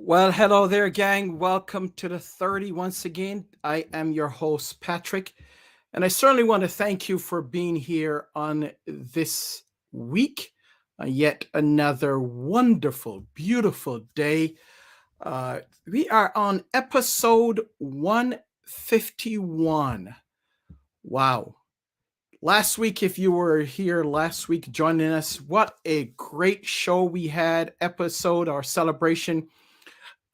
Well, hello there, gang. Welcome to the 30 once again. I am your host, Patrick, and I certainly want to thank you for being here on this week. Yet another wonderful, beautiful day. We are on episode 151. Wow. Last week, if you were here last week joining us, what a great show we had, episode, our celebration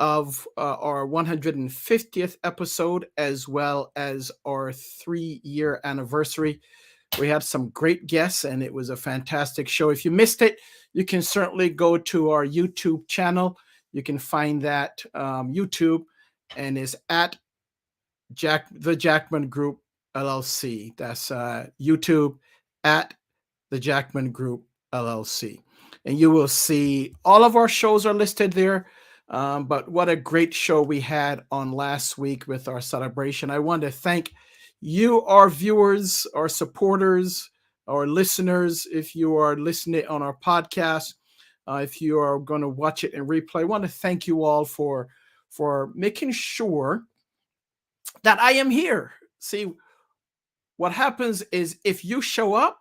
of our 150th episode, as well as our 3-year anniversary. We had some great guests, and it was a fantastic show. If you missed it, you can certainly go to our YouTube channel. You can find that YouTube, and is at the Jackman Group LLC. That's YouTube at the Jackman Group LLC. And you will see all of our shows are listed there. But what a great show we had on last week with our celebration. I want to thank you, our viewers, our supporters, our listeners. If you are listening on our podcast, if you are going to watch it in replay, I want to thank you all for making sure that I am here. See, what happens is if you show up,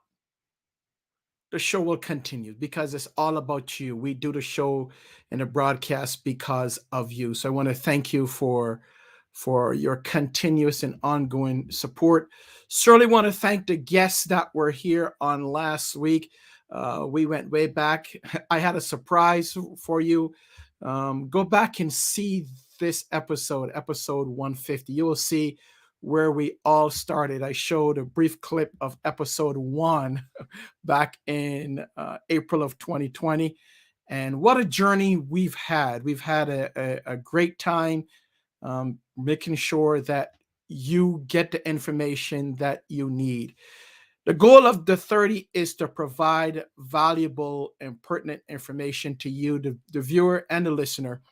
the show will continue because it's all about you. We do the show and the broadcast because of you. So I want to thank you for your continuous and ongoing support. Certainly want to thank the guests that were here on last week. We went way back. I had a surprise for you. Go back and see this episode 150. You will see where we all started. I showed a brief clip of episode 1 back in April of 2020. And what a journey we've had. We've had a great time making sure that you get the information that you need. The goal of the 30 is to provide valuable and pertinent information to you, the viewer and the listener,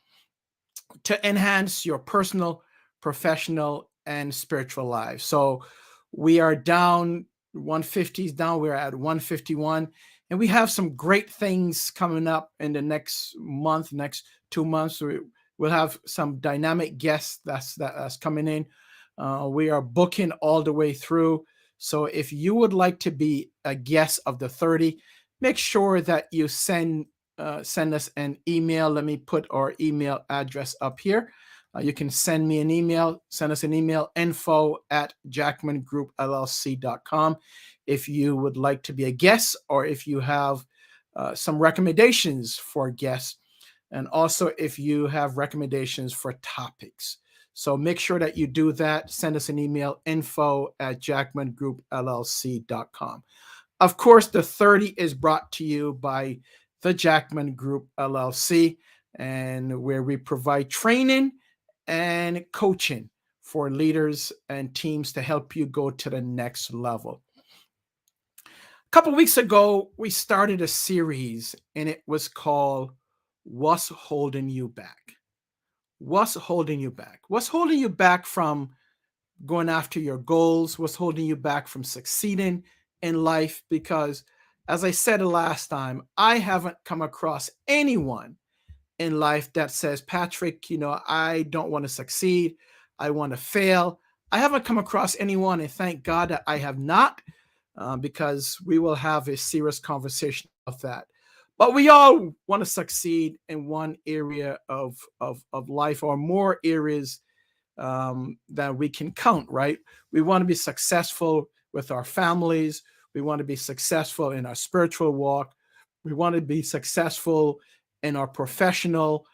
to enhance your personal, professional, and spiritual lives. So we are down 150s down. We're at 151, and we have some great things coming up in the next month, next 2 months. We'll have some dynamic guests that's coming in. We are booking all the way through. So if you would like to be a guest of the 30, make sure that you send us an email. Let me put our email address up here. You can send me an email, send us an email, info@jackmangroup.llc.com if you would like to be a guest, or if you have some recommendations for guests, and also if you have recommendations for topics. So make sure that you do that. Send us an email, info@jackmangroup.llc.com. Of course, the 30 is brought to you by the Jackman Group LLC, and where we provide training and coaching for leaders and teams to help you go to the next level. A couple weeks ago, we started a series and it was called What's Holding You Back? What's holding you back? What's holding you back from going after your goals? What's holding you back from succeeding in life? Because, as I said the last time, I haven't come across anyone in life that says, Patrick, I don't want to succeed. I want to fail. I haven't come across anyone, and thank God that I have not, because we will have a serious conversation about that. But we all want to succeed in one area of life, or more areas that we can count, right? We want to be successful with our families. We want to be successful in our spiritual walk. We want to be successful in our professional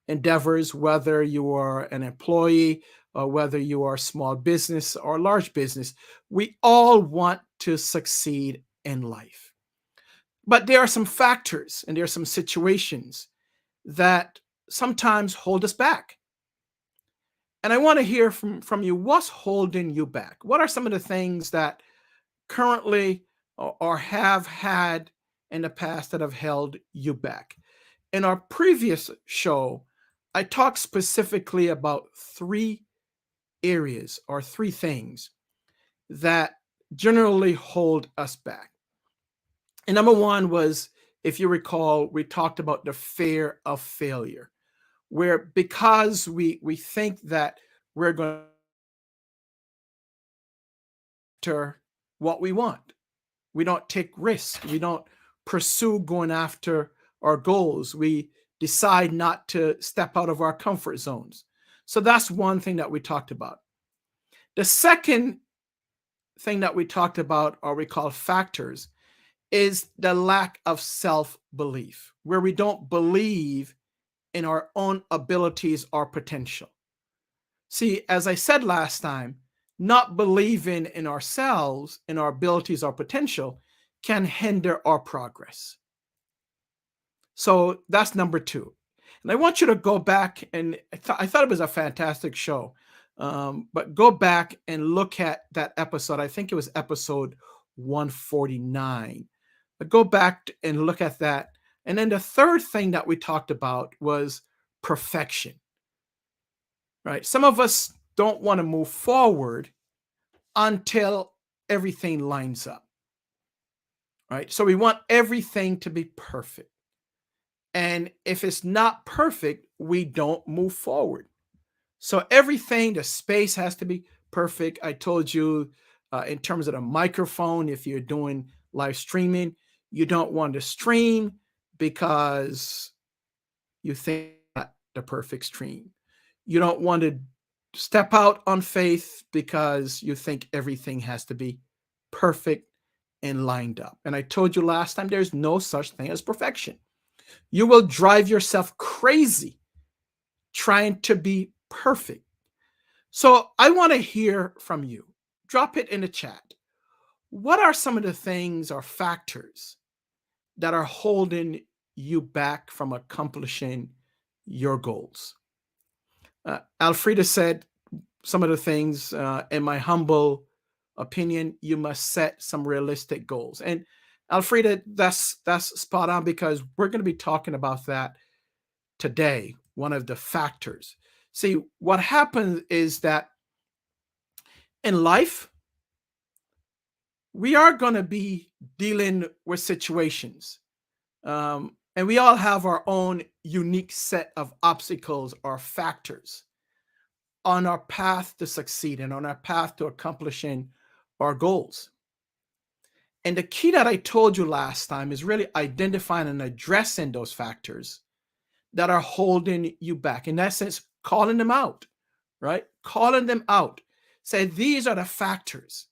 endeavors, whether you are an employee or whether you are a small business or large business. We all want to succeed in life. But there are some factors and there are some situations that sometimes hold us back. And I want to hear from you, what's holding you back? What are some of the things that currently or have had in the past that have held you back? In our previous show, I talked specifically about three areas or three things that generally hold us back. And number one was, if you recall, we talked about the fear of failure, where because we think that we're going to what we want, we don't take risks, we don't pursue going after our goals, we decide not to step out of our comfort zones. So that's one thing that we talked about. The second thing that we talked about, or we call factors, is the lack of self-belief, where we don't believe in our own abilities or potential. See, as I said last time, not believing in ourselves, in our abilities or potential, can hinder our progress. So that's number two. And I want you to go back, and I thought it was a fantastic show. But go back and look at that episode. I think it was episode 149. But go back and look at that. And then the third thing that we talked about was perfection. Right? Some of us don't want to move forward until everything lines up. Right? So we want everything to be perfect. And if it's not perfect, we don't move forward. So everything, the space has to be perfect. I told you in terms of the microphone, if you're doing live streaming, you don't want to stream because you think not the perfect stream. You don't want to step out on faith because you think everything has to be perfect and lined up. And I told you last time, there's no such thing as perfection. You will drive yourself crazy trying to be perfect. So I want to hear from you. Drop it in the chat. What are some of the things or factors that are holding you back from accomplishing your goals? Alfreda said some of the things, in my humble opinion, you must set some realistic goals. And Alfreda, that's spot on, because we're going to be talking about that today, one of the factors. See, what happens is that in life, we are going to be dealing with situations. And we all have our own unique set of obstacles or factors on our path to succeed and on our path to accomplishing our goals. And the key that I told you last time is really identifying and addressing those factors that are holding you back. In essence, calling them out, right? Calling them out. Say, these are the factors.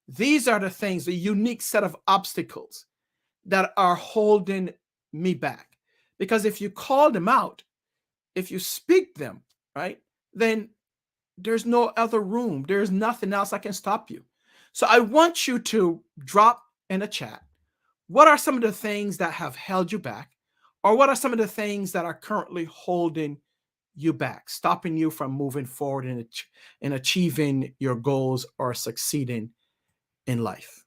These are the things, the unique set of obstacles that are holding me back. Because if you call them out, if you speak them, right, then there's no other room. There's nothing else that can stop you. So I want you to drop in a chat, what are some of the things that have held you back? Or what are some of the things that are currently holding you back, stopping you from moving forward in achieving your goals or succeeding in life.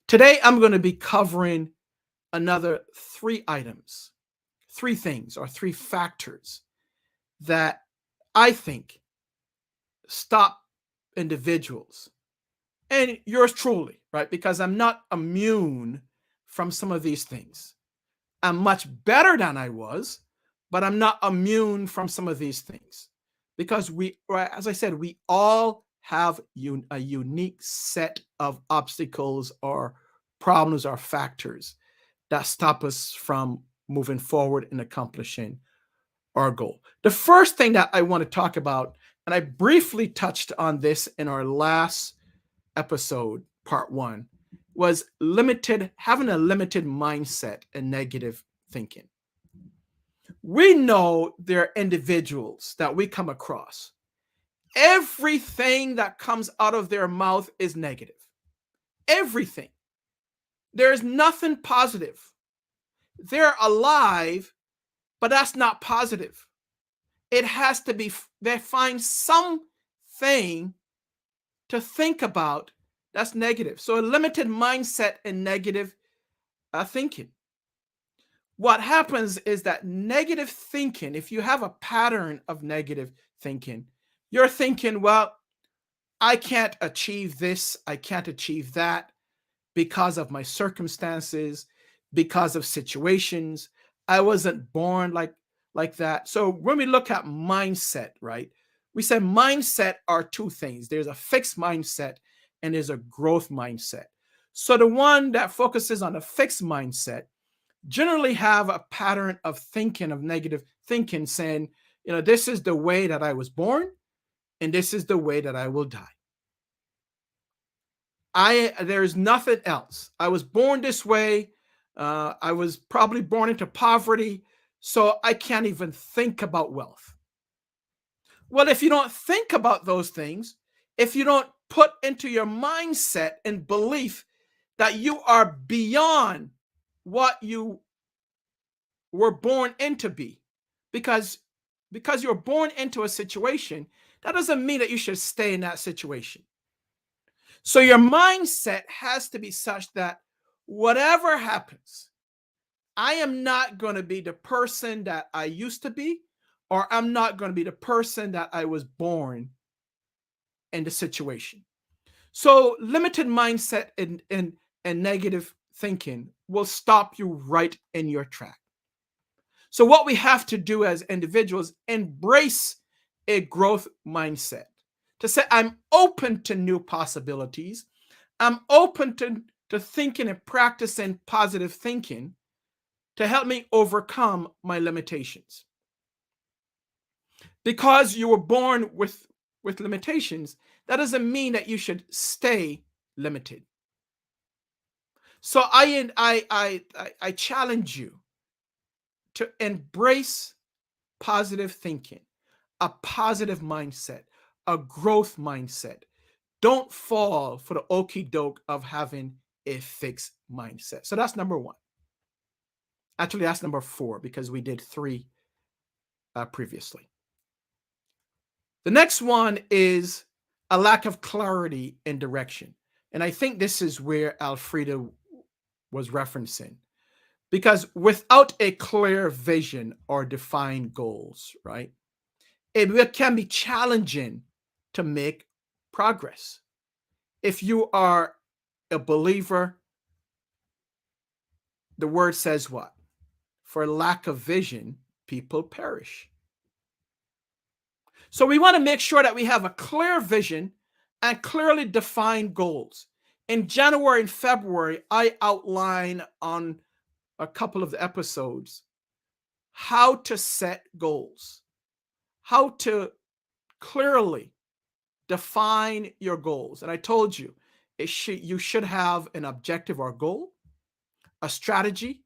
Today, I'm going to be covering another three items, three things, or three factors that I think stop individuals and yours truly, right? Because I'm not immune from some of these things. I'm much better than I was, but I'm not immune from some of these things because as I said, we all have a unique set of obstacles or problems or factors that stop us from moving forward and accomplishing our goal. The first thing that I want to talk about, and I briefly touched on this in our last episode, part one, was having a limited mindset and negative thinking. We know there are individuals that we come across. Everything that comes out of their mouth is negative. Everything. There is nothing positive. They're alive, but that's not positive. It has to be, they find something to think about that's negative. So a limited mindset and negative thinking. What happens is that negative thinking, if you have a pattern of negative thinking, you're thinking, well, I can't achieve this, I can't achieve that because of my circumstances, because of situations. I wasn't born like that. So when we look at mindset, right, we said mindset are two things. There's a fixed mindset and there's a growth mindset. So the one that focuses on a fixed mindset generally have a pattern of thinking, of negative thinking, saying, this is the way that I was born and this is the way that I will die. There's nothing else. I was born this way. I was probably born into poverty, so I can't even think about wealth. Well, if you don't think about those things, if you don't put into your mindset and belief that you are beyond what you were born into be, because you're born into a situation, that doesn't mean that you should stay in that situation. So your mindset has to be such that whatever happens, I am not going to be the person that I used to be, or I'm not going to be the person that I was born in the situation. So limited mindset and negative thinking will stop you right in your track. So what we have to do as individuals, embrace a growth mindset to say, I'm open to new possibilities. I'm open to thinking and practicing positive thinking to help me overcome my limitations. Because you were born with limitations, that doesn't mean that you should stay limited. So I challenge you to embrace positive thinking, a positive mindset, a growth mindset. Don't fall for the okie doke of having a fixed mindset. So that's number one. Actually, that's number four because we did three previously. The next one is a lack of clarity and direction. And I think this is where Alfreda was referencing. Because without a clear vision or defined goals, right, it can be challenging to make progress. If you are a believer, the word says what? For lack of vision, people perish. So we want to make sure that we have a clear vision and clearly defined goals. In January and February, I outline on a couple of the episodes how to set goals, how to clearly define your goals. And I told you, you should have an objective or goal, a strategy,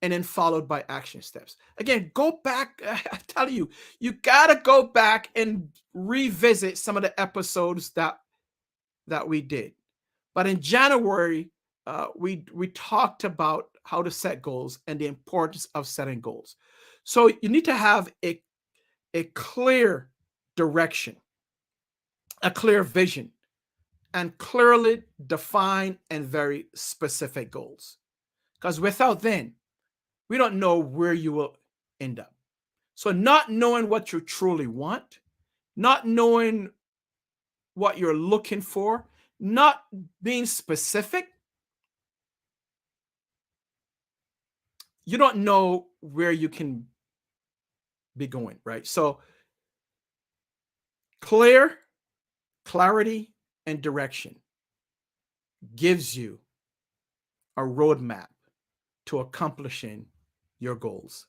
and then followed by action steps. Again, go back. I tell you, you got to go back and revisit some of the episodes that we did. But in January, we talked about how to set goals and the importance of setting goals. So you need to have a a clear direction, a clear vision, and clearly defined and very specific goals. Because without then, we don't know where you will end up. So, not knowing what you truly want, not knowing what you're looking for, not being specific, you don't know where you can be going, right? So, clarity, and direction gives you a roadmap to accomplishing your goals.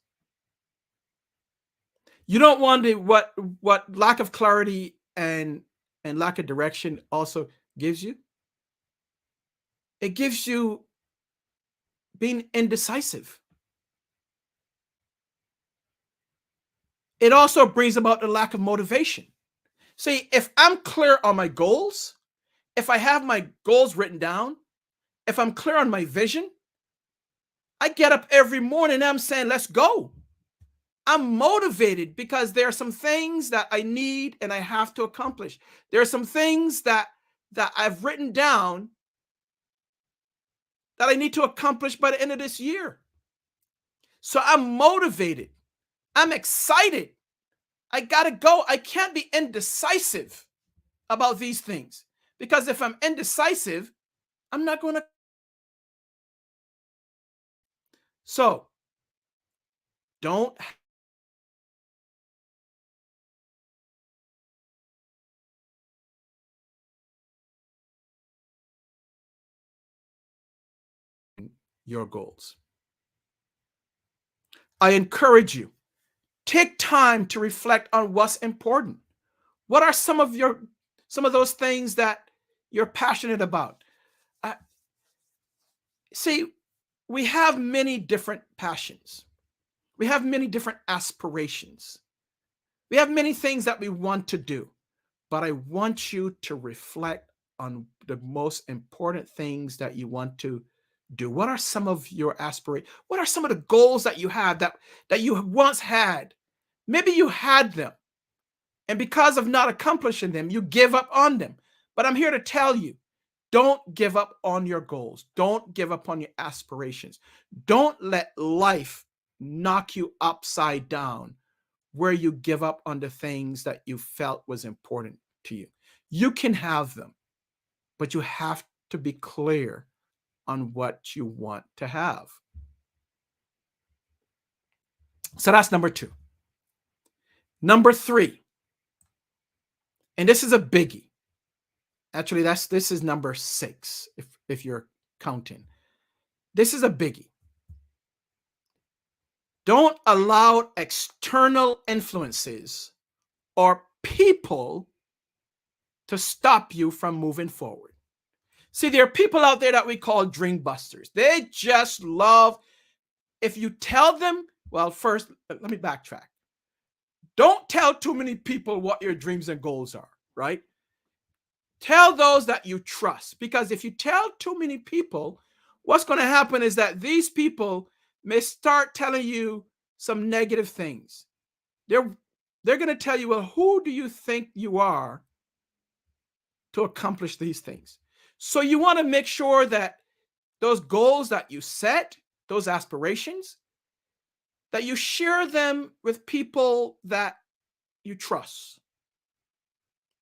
You don't want to what lack of clarity and lack of direction also gives you. It gives you being indecisive. It also brings about the lack of motivation. See, if I'm clear on my goals, if I have my goals written down, if I'm clear on my vision, I get up every morning and I'm saying, let's go. I'm motivated because there are some things that I need and I have to accomplish. There are some things that I've written down that I need to accomplish by the end of this year. So I'm motivated. I'm excited. I got to go. I can't be indecisive about these things because if I'm indecisive, I'm not going to. So don't your goals. I encourage you, take time to reflect on what's important. What are some of those things that you're passionate about? Uh, See, we have many different passions. We have many different aspirations. We have many things that we want to do, but I want you to reflect on the most important things that you want to do. What are some of your aspirations? What are some of the goals that you have that you once had? Maybe you had them, and because of not accomplishing them, you give up on them. But I'm here to tell you, don't give up on your goals. Don't give up on your aspirations. Don't let life knock you upside down where you give up on the things that you felt was important to you. You can have them, but you have to be clear on what you want to have. So that's number 2. Number 3, and this is a biggie. Actually, this is number 6 if you're counting. This is a biggie. Don't allow external influences or people to stop you from moving forward. See, there are people out there that we call dream busters. They just love, if you tell them, well, first, let me backtrack. Don't tell too many people what your dreams and goals are, right? Tell those that you trust, because if you tell too many people, what's going to happen is that these people may start telling you some negative things. They're going to tell you, well, who do you think you are to accomplish these things? So you want to make sure that those goals that you set, those aspirations, that you share them with people that you trust,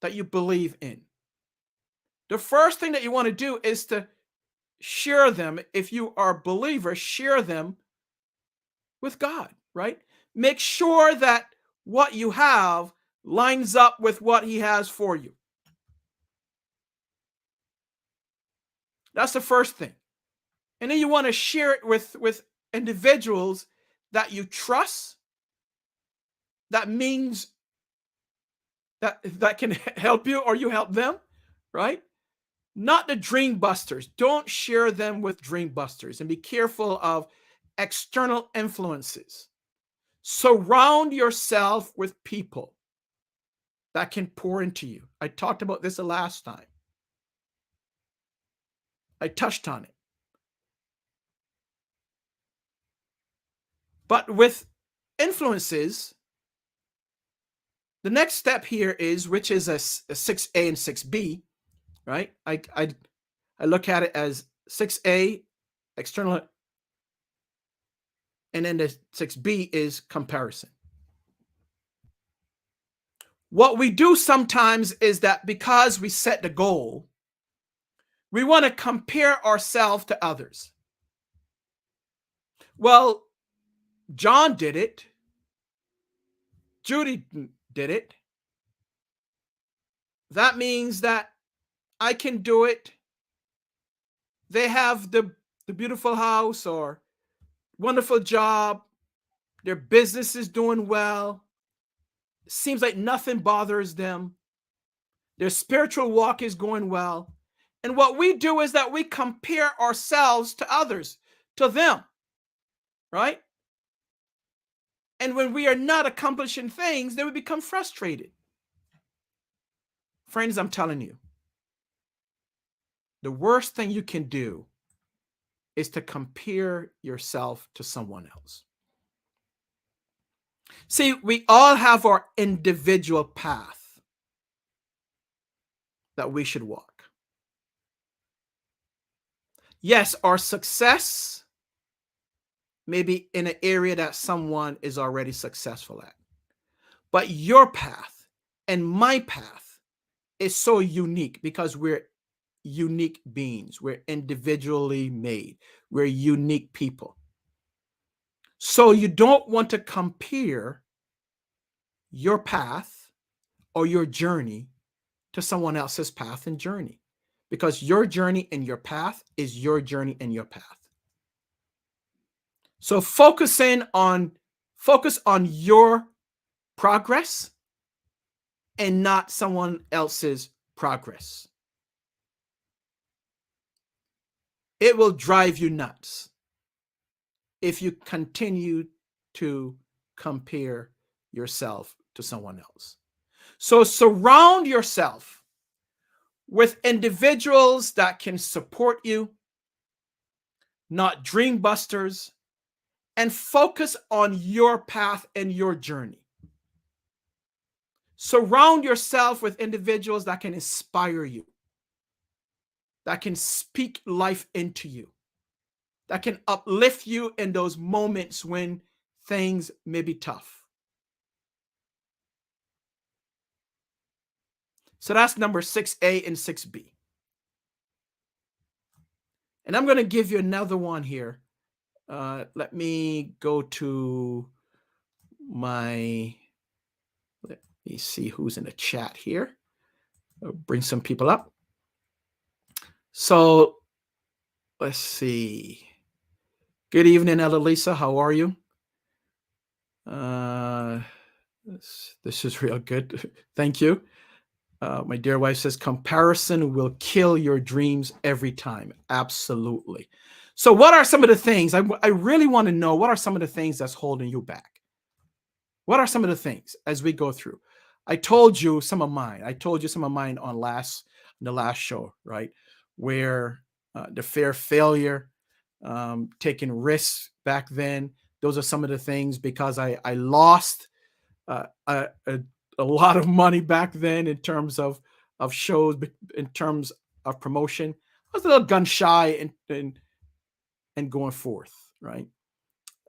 that you believe in. The first thing that you want to do is to share them. If you are a believer, share them with God, right? Make sure that what you have lines up with what He has for you. That's the first thing. And then you want to share it with individuals that you trust. That means that can help you or you help them, right? Not the dream busters. Don't share them with dream busters, and be careful of external influences. Surround yourself with people that can pour into you. I talked about this the last time. I touched on it. But with influences, The next step here is, which is a 6A and 6B, right? I look at it as 6A, external, and then the 6B is comparison. What we do sometimes is that because we set the goal, we want to compare ourselves to others. Well, John did it. Judy did it. That means that I can do it. They have the beautiful house or wonderful job. Their business is doing well. It seems like nothing bothers them. Their spiritual walk is going well. And what we do is that we compare ourselves to others, to them, right? And when we are not accomplishing things, then we become frustrated. Friends, I'm telling you, the worst thing you can do is to compare yourself to someone else. See, we all have our individual path that we should walk. Yes, our success may be in an area that someone is already successful at. But your path and my path is so unique because we're unique beings. We're individually made. We're unique people. So you don't want to compare your path or your journey to someone else's path and journey, because your journey and your path is your journey and your path. So focus on your progress and not someone else's progress. It will drive you nuts if you continue to compare yourself to someone else. So surround yourself with individuals that can support you, not dream busters, and focus on your path and your journey. Surround yourself with individuals that can inspire you, that can speak life into you, that can uplift you in those moments when things may be tough. So that's number 6A and 6B. And I'm going to give you another one here. Let me go to let me see who's in the chat here. I'll bring some people up. So let's see. Good evening, Elisa. How are you? This is real good. Thank you. My dear wife says, comparison will kill your dreams every time. Absolutely. So what are some of the things, I really want to know, what are some of the things that's holding you back? What are some of the things as we go through? I told you some of mine. I told you some of mine on the last show, right? Where the fear of failure, taking risks back then. Those are some of the things, because I lost a lot of money back then in terms of shows, in terms of promotion. I was a little gun shy and going forth, right?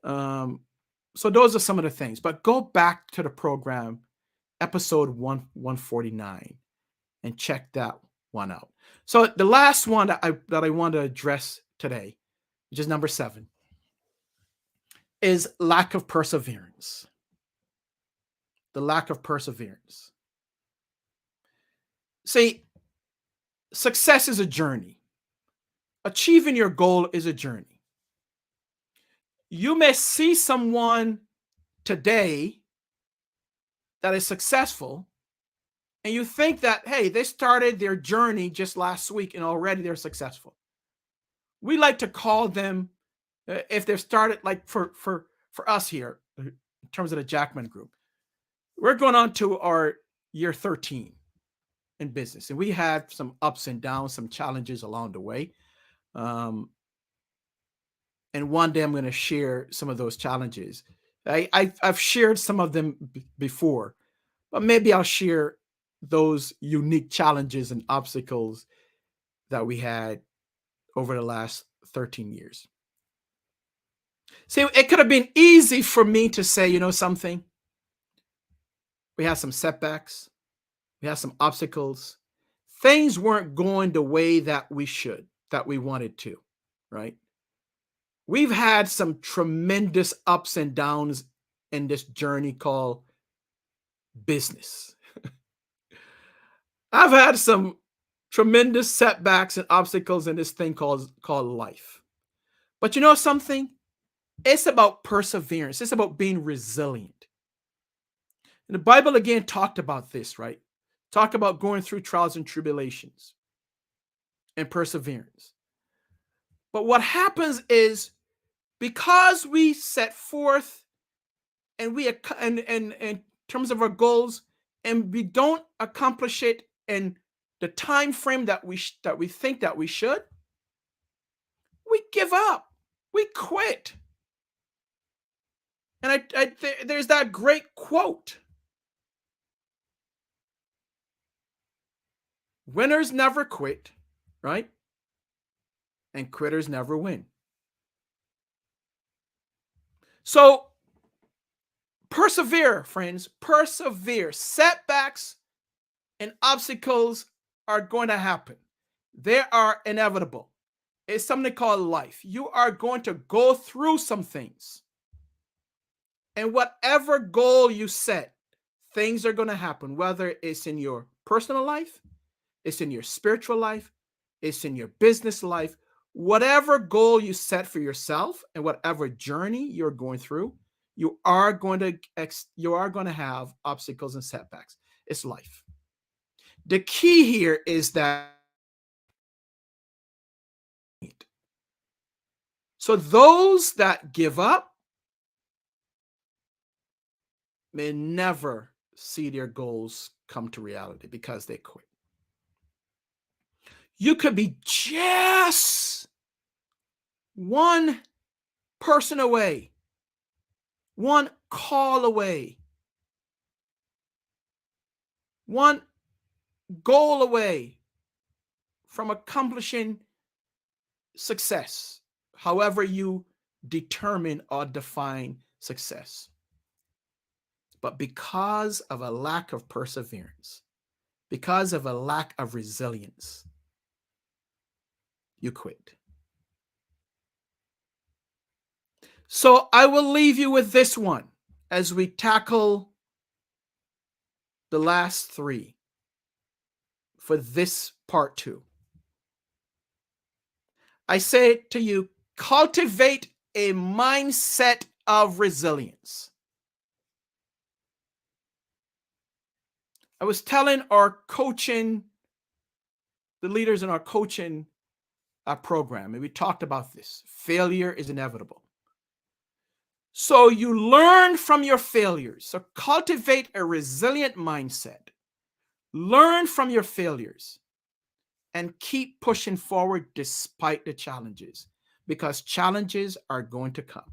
So those are some of the things. But go back to the program, episode 149, and check that one out. So the last one that I want to address today, which is number 7, is lack of perseverance. The lack of perseverance. See, success is a journey. Achieving your goal is a journey. You may see someone today that is successful, and you think that, hey, they started their journey just last week and already they're successful. We like to call them, if they've started, like for us here, in terms of the Jackman Group, we're going on to our year 13 in business, and we had some ups and downs, some challenges along the way. And one day I'm going to share some of those challenges. I've shared some of them before, But maybe I'll share those unique challenges and obstacles that we had over the last 13 years. See, it could have been easy for me to say, you know something, we had some setbacks, we had some obstacles. Things weren't going the way that we should, that we wanted to, right? We've had some tremendous ups and downs in this journey called business. I've had some tremendous setbacks and obstacles in this thing called life. But you know something? It's about perseverance. It's about being resilient. And the Bible again talked about this, right? Talk about going through trials and tribulations and perseverance. But what happens is because we set forth and and in terms of our goals and we don't accomplish it in the time frame that we think that we should, we give up. We quit. And there's that great quote: "Winners never quit," right? And quitters never win. So persevere, friends. Persevere. Setbacks and obstacles are going to happen. They are inevitable. It's something called life. You are going to go through some things. And whatever goal you set, things are going to happen, whether it's in your personal life, it's in your spiritual life, it's in your business life. Whatever goal you set for yourself and whatever journey you're going through, you are going to have obstacles and setbacks. It's life. The key here is that so those that give up may never see their goals come to reality because they quit. You could be just one person away, one call away, one goal away from accomplishing success, however you determine or define success. But because of a lack of perseverance, because of a lack of resilience, you quit. So I will leave you with this one as we tackle the last three for this part 2. I say to you, cultivate a mindset of resilience. I was telling our coaching, the leaders in our coaching program, and we talked about this. Failure is inevitable. So you learn from your failures. So cultivate a resilient mindset. Learn from your failures and keep pushing forward despite the challenges, because challenges are going to come.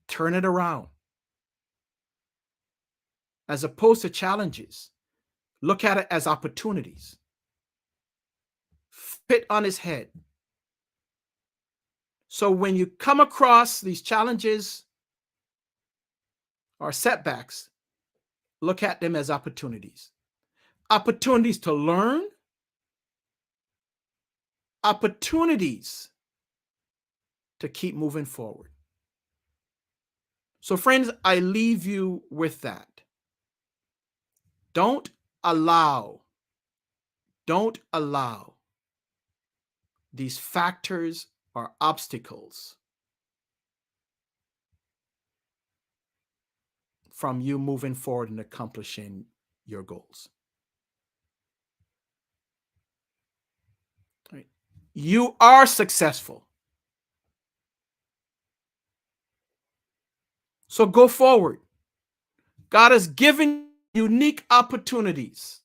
Turn it around. As opposed to challenges, look at it as opportunities. Fit on his head. So when you come across these challenges or setbacks, look at them as opportunities. Opportunities to learn, opportunities to keep moving forward. So friends, I leave you with that. Don't allow these factors or obstacles from you moving forward and accomplishing your goals. Right? You are successful. So go forward. God has given unique opportunities.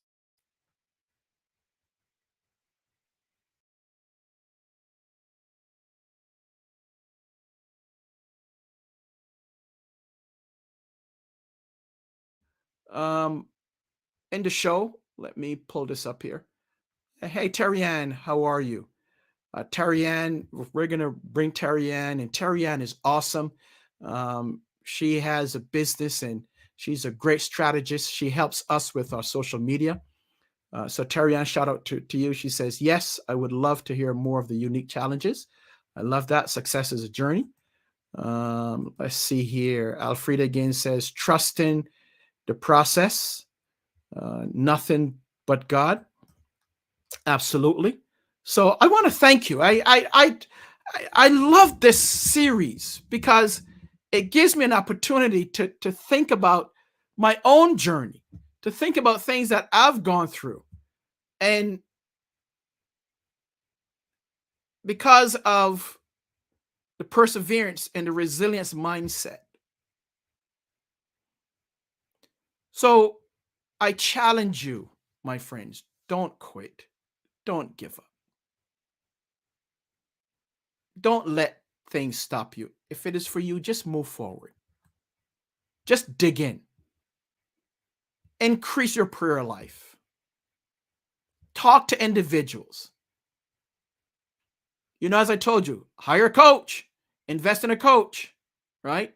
um, in the show. Let me pull this up here. Hey, Terry Ann, how are you? Terry Ann, we're going to bring Terry Ann, and Terry Ann is awesome. She has a business and she's a great strategist. She helps us with our social media. So Terry Ann, shout out to you. She says, yes, I would love to hear more of the unique challenges. I love that. Success is a journey. Let's see here. Alfreda again says, trusting the process, nothing but God. Absolutely. So I want to thank you. I love this series because it gives me an opportunity to think about my own journey, to think about things that I've gone through. And because of the perseverance and the resilience mindset. So I challenge you, my friends, don't quit. Don't give up. Don't let things stop you. If it is for you, just move forward. Just dig in. Increase your prayer life. Talk to individuals. You know, as I told you, hire a coach, invest in a coach, right?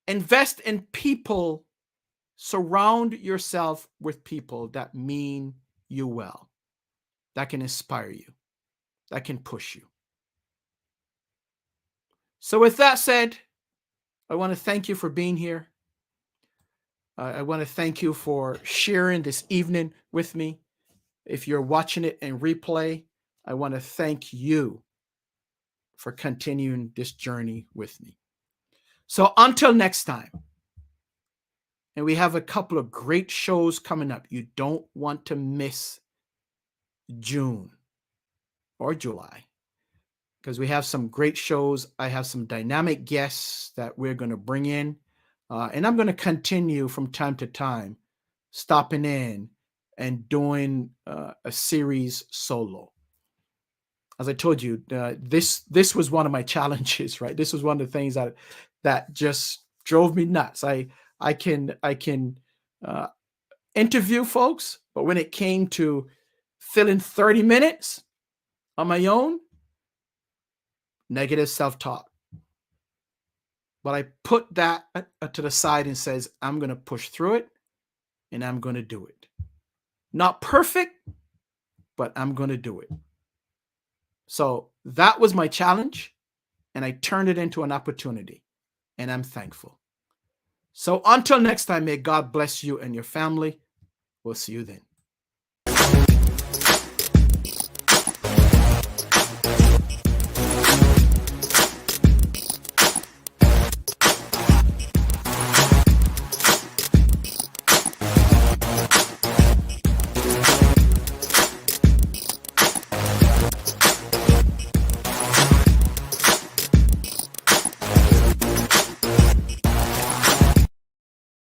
Invest in people. Surround yourself with people that mean you well, that can inspire you, that can push you. So with that said, I want to thank you for being here. I want to thank you for sharing this evening with me. If you're watching it in replay, I want to thank you for continuing this journey with me. So until next time, and we have a couple of great shows coming up. You don't want to miss June or July because we have some great shows. I have some dynamic guests that we're going to bring in. And I'm going to continue from time to time stopping in and doing a series solo. As I told you, this was one of my challenges, right? This was one of the things that just drove me nuts. I can interview folks, but when it came to filling 30 minutes on my own, negative self-talk. But I put that to the side and says, I'm going to push through it and I'm going to do it. Not perfect, but I'm going to do it. So that was my challenge, and I turned it into an opportunity, and I'm thankful. So until next time, may God bless you and your family. We'll see you then.